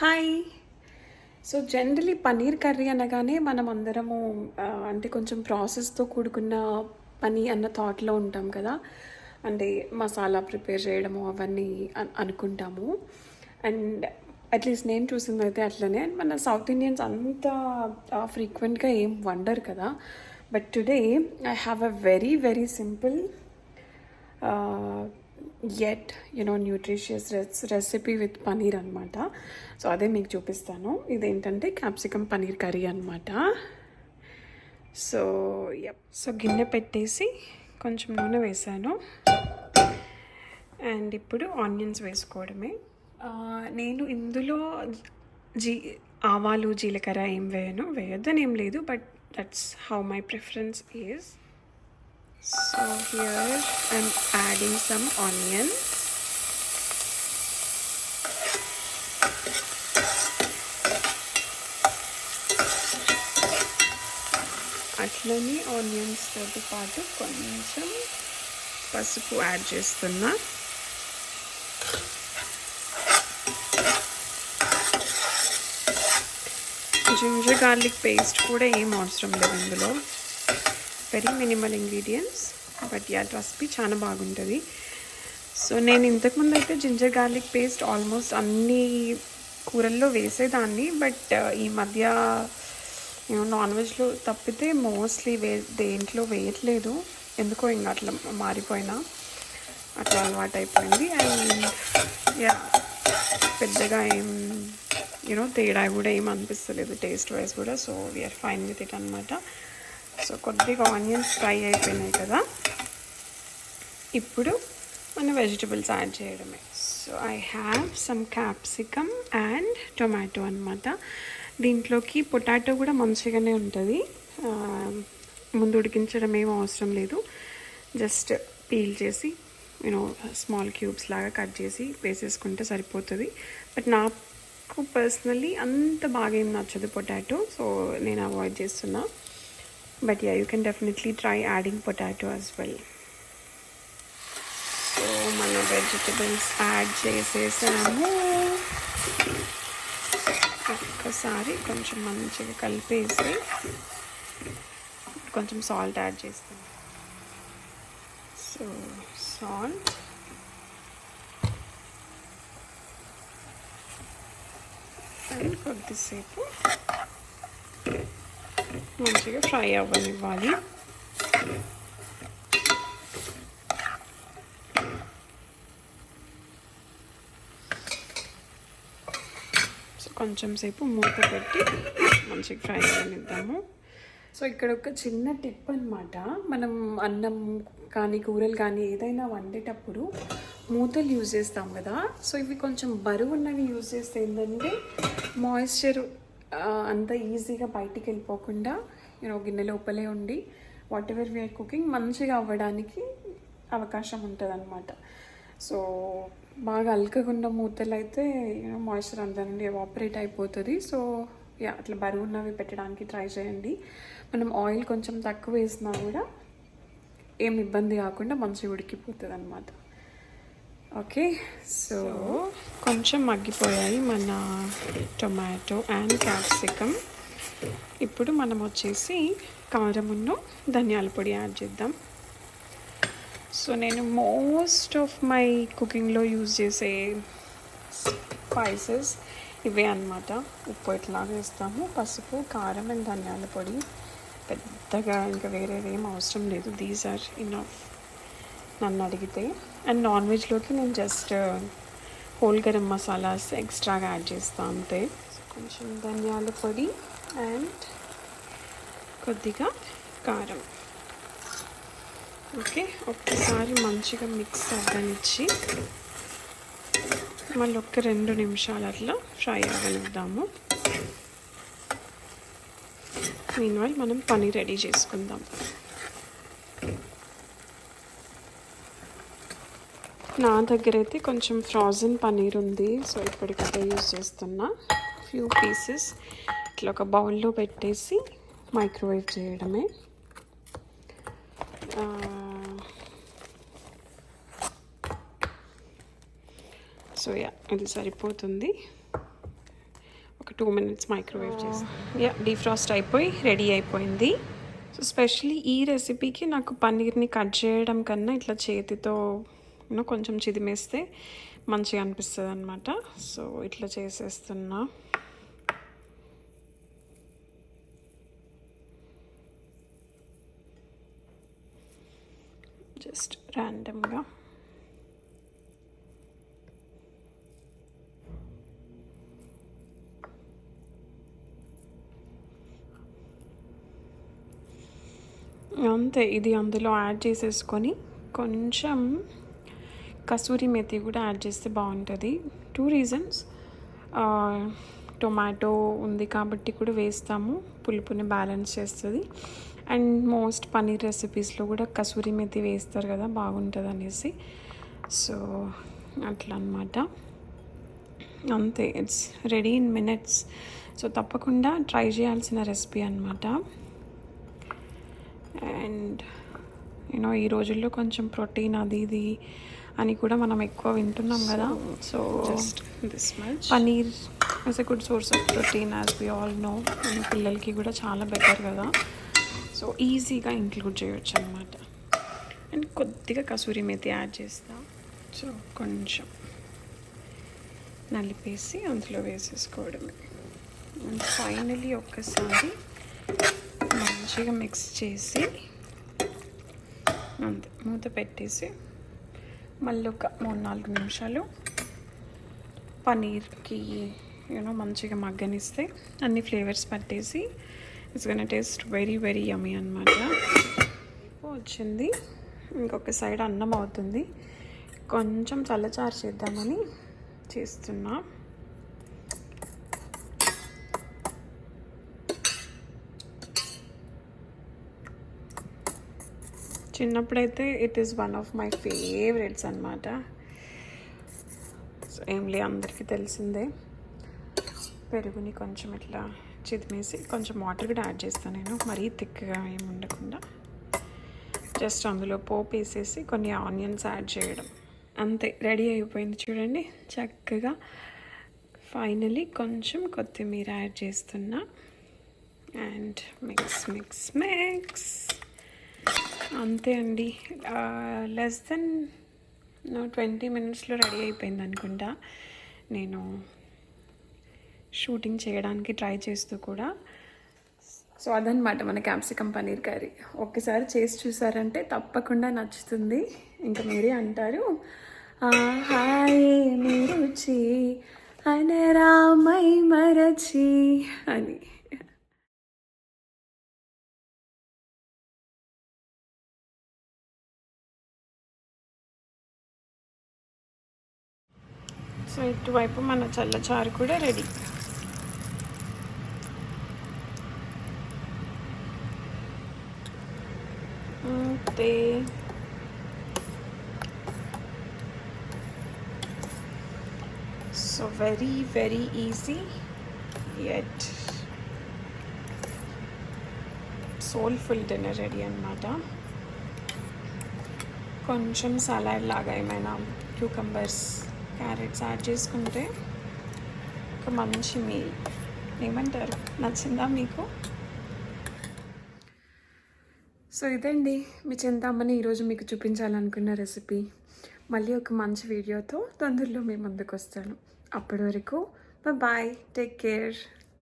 Hi. So generally paneer curry అనగానే మనం అందరము అంటే కొంచెం ప్రాసెస్తో కూడుకున్న పని అన్న థాట్లో ఉంటాం కదా. అంటే మసాలా ప్రిపేర్ చేయడము అవన్నీ అనుకుంటాము. అండ్ అట్లీస్ట్ నేను చూసింది అయితే అట్లనే. అండ్ మన సౌత్ ఇండియన్స్ అంత ఫ్రీక్వెంట్గా ఏం వండరు కదా. But today I have a very very simple yet nutritious recipe with paneer అనమాట. సో అదే మీకు చూపిస్తాను. ఇదేంటంటే క్యాప్సికమ్ పనీర్ కర్రీ అనమాట. సో గిన్నె పెట్టేసి కొంచెం నూనె వేసాను. అండ్ ఇప్పుడు ఆనియన్స్ వేసుకోవడమే. నేను ఇందులో ఆవాలు జీలకర్ర ఏం వేయొద్దని ఏం లేదు, but that's how my preference is. So here I'm adding some onions. అట్లనే ఆనియన్స్ తోటి పాటు కొంచెం పసుపు యాడ్ చేస్తున్నా. జింజర్ గార్లిక్ పేస్ట్ కూడా ఏం అవసరం లేదు ఇందులో. Very minimal ingredients, but yeah trust me చాలా బాగుంటుంది. సో నేను ఇంతకుముందు అయితే జింజర్ గార్లిక్ పేస్ట్ ఆల్మోస్ట్ అన్ని కూరల్లో వేసేదాన్ని, బట్ ఈ మధ్య నాన్ వెజ్లో తప్పితే మోస్ట్లీ దేంట్లో వేయట్లేదు. ఎందుకో ఇంకా అట్లా మారిపోయినా, అట్లా అలవాటు అయిపోయింది. అండ్ యా పెద్దగా ఏం తేడా కూడా ఏం అనిపిస్తలేదు టేస్ట్ వైజ్ కూడా. So we are fine with it అనమాట. సో కొద్దిగా ఆనియన్స్ ఫ్రై అయిపోయినాయి కదా, ఇప్పుడు మన వెజిటబుల్స్ యాడ్ చేయడమే. So I have some capsicum and tomato అనమాట. దీంట్లోకి పొటాటో కూడా మంచిగానే ఉంటుంది. ముందు ఉడికించడం ఏం అవసరం లేదు, జస్ట్ పీల్ చేసి స్మాల్ క్యూబ్స్ లాగా కట్ చేసి వేసేసుకుంటే సరిపోతుంది. బట్ నాకు పర్సనలీ అంత బాగా ఏం నచ్చదు పొటాటో, సో నేను అవాయిడ్ చేస్తున్నా. But yeah, you can definitely try adding potato as well. So మన వెజిటబుల్స్ యాడ్ చేసేసాము. ఒక్కసారి కొంచెం మంచిగా కలిపేసి కొంచెం సాల్ట్ యాడ్ చేస్తాం. సో సాల్ట్ అండ్ కొద్దిసేపు మంచిగా ఫ్రై అవ్వనివ్వాలి. సో కొంచెం సేపు మూత పెట్టి మంచిగా ఫ్రై అవ్వనిద్దాము. సో ఇక్కడ ఒక చిన్న టిప్ అనమాట. మనం అన్నం కానీ కూరలు కానీ ఏదైనా వండేటప్పుడు మూతలు యూజ్ చేస్తాం కదా. సో ఇవి కొంచెం బరువు ఉన్నవి యూజ్ చేస్తే ఏంటంటే మాయిశ్చర్ అంత ఈజీగా బయటికి వెళ్ళిపోకుండా గిన్నె లోపలే ఉండి వాట్ ఎవర్ వీఆర్ కుకింగ్ మంచిగా అవ్వడానికి అవకాశం ఉంటుంది అనమాట. సో బాగా అల్కగున్న మూతలు అయితే మాయిశ్చర్ అంతా నుండి ఎవాపరేట్ అయిపోతుంది. సో యా అట్లా బరువు ఉన్నవి పెట్టడానికి ట్రై చేయండి. మనం ఆయిల్ కొంచెం తక్కువ వేసినా కూడా ఏం ఇబ్బంది కాకుండా మంచిగా ఉడికిపోతుంది అనమాట. ఓకే, సో కొంచెం మగ్గిపోయాయి మన టొమాటో అండ్ క్యాప్సికమ్. ఇప్పుడు మనం వచ్చేసి కారమును ధనియాల పొడి యాడ్ చేద్దాం. సో నేను మోస్ట్ ఆఫ్ మై కుకింగ్లో యూజ్ చేసే స్పైసెస్ ఇవే అన్నమాట. ఉప్పు ఎట్లా వేస్తాము, పసుపు, కారం అండ్ ధనియాల పొడి. పెద్దగా ఇంకా వేరేది ఏం అవసరం లేదు. దీస్ ఆర్ ఇనఫ్ నన్ను అడిగితే. అండ్ నాన్ వెజ్లోకి నేను జస్ట్ హోల్ గరం మసాలాస్ ఎక్స్ట్రాగా యాడ్ చేస్తాను అంతే. కొంచెం ధనియాల పొడి అండ్ కొద్దిగా కారం. ఓకే, ఒక్కసారి మంచిగా మిక్స్ అవ్వనిచ్చి మళ్ళీ ఒక 2 నిమిషాలు అట్లా ఫ్రై అవ్వనిద్దాము. మీన్వైల్ మనం పనీర్ రెడీ చేసుకుందాం. నా దగ్గర అయితే కొంచెం ఫ్రోజన్ పనీర్ ఉంది. సో ఇప్పటికైతే యూజ్ చేస్తున్నా. ఫ్యూ పీసెస్ ఇట్లా ఒక బౌల్లో పెట్టేసి మైక్రోవేవ్ చేయడమే. సో యా ఇది సరిపోతుంది. ఒక 2 minutes మైక్రోవేవ్ చేస్తాను. డీఫ్రాస్ట్ అయిపోయి రెడీ అయిపోయింది. సో స్పెషలీ ఈ రెసిపీకి నాకు పన్నీర్ని కట్ చేయడం కన్నా ఇట్లా చేతితో కొంచెం చిదిమేస్తే మంచిగా అనిపిస్తుంది అనమాట. సో ఇట్లా చేసేస్తున్నా. జస్ట్ ర్యాండమ్గా అంతే. ఇది అందులో యాడ్ చేసేసుకొని కొంచెం కసూరి మెతి కూడా యాడ్ చేస్తే బాగుంటుంది. 2 reasons. టొమాటో ఉంది కాబట్టి కూడా వేస్తాము, పులుపుని బ్యాలెన్స్ చేస్తుంది. అండ్ మోస్ట్ పన్నీర్ రెసిపీస్లో కూడా కసూరి మెతి వేస్తారు కదా, బాగుంటుంది అనేసి. సో అట్లా అన్నమాట. అంతే, it's ready in minutes. So తప్పకుండా ట్రై చేయాల్సిన రెసిపీ అన్నమాట. అండ్ ఈ రోజుల్లో కొంచెం ప్రోటీన్ అది ఇది అని కూడా మనం ఎక్కువ వింటున్నాం కదా. So just this much paneer is a good source of protein as we all know. And పిల్లలకి కూడా చాలా బెటర్ కదా. సో ఈజీగా ఇంక్లూడ్ చేయొచ్చు అనమాట. అండ్ కొద్దిగా కసూరి మేతి యాడ్ చేస్తా. సో కొంచెం నలిపేసి అందులో వేసేసుకోవడమే. అండ్ ఫైనలీ ఒక్కసారి మంచిగా మిక్స్ చేసి అంతే మూత పెట్టేసి మళ్ళీ ఒక 3-4 నిమిషాలు పనీర్కి మంచిగా మగ్గనిస్తే అన్ని ఫ్లేవర్స్ పట్టేసి it's gonna taste very very యమ్మీ అనమాట. వచ్చింది. ఇంకొక సైడ్ అన్నం అవుతుంది. కొంచెం చల్లచారు చేద్దామని చేస్తున్నా. చిన్నప్పుడైతే it is one of my favourites అనమాట. సో ఏంలే, అందరికీ తెలిసిందే. పెరుగుని కొంచెం ఇట్లా చిదిమేసి కొంచెం వాటర్ కూడా యాడ్ చేస్తాను నేను, మరీ థిక్గా ఏమి ఉండకుండా. జస్ట్ అందులో పోపు వేసేసి కొన్ని ఆనియన్స్ యాడ్ చేయడం, అంతే రెడీ అయిపోయింది. చూడండి చక్కగా. ఫైనలీ కొంచెం కొత్తిమీర యాడ్ చేస్తున్నా. And mix mix mix. అంతే అండి. లెస్ దెన్ 20 minutesలో రెడీ అయిపోయింది అనుకుంటా. నేను షూటింగ్ చేయడానికి ట్రై చేస్తూ కూడా. సో అదనమాట మన క్యాప్సికమ్ పన్నీర్ కర్రీ. ఒక్కసారి చేసి చూసారంటే తప్పకుండా నచ్చుతుంది. ఇంకా మీరే అంటారు హాయ్ మీరు రుచి అనరామై మరచి అని. సో ఇటువైపు మన చల్లచారు కూడా రెడీ. అంతే. So very very easy yet soulful dinner ready అన్నమాట. కొంచెం సలాడ్ లాగా ఏమైనా క్యూకంబర్స్, క్యారెట్స్ యాడ్ చేసుకుంటే ఒక మంచి మీల్. ఏమంటారు, నచ్చిందా మీకు? సో ఇదండి మీ చింతామణి ఈరోజు మీకు చూపించాలనుకున్న రెసిపీ. మళ్ళీ ఒక మంచి వీడియోతో తొందరలో మీ ముందుకు వస్తాను. అప్పటి వరకు బాయ్, టేక్ కేర్.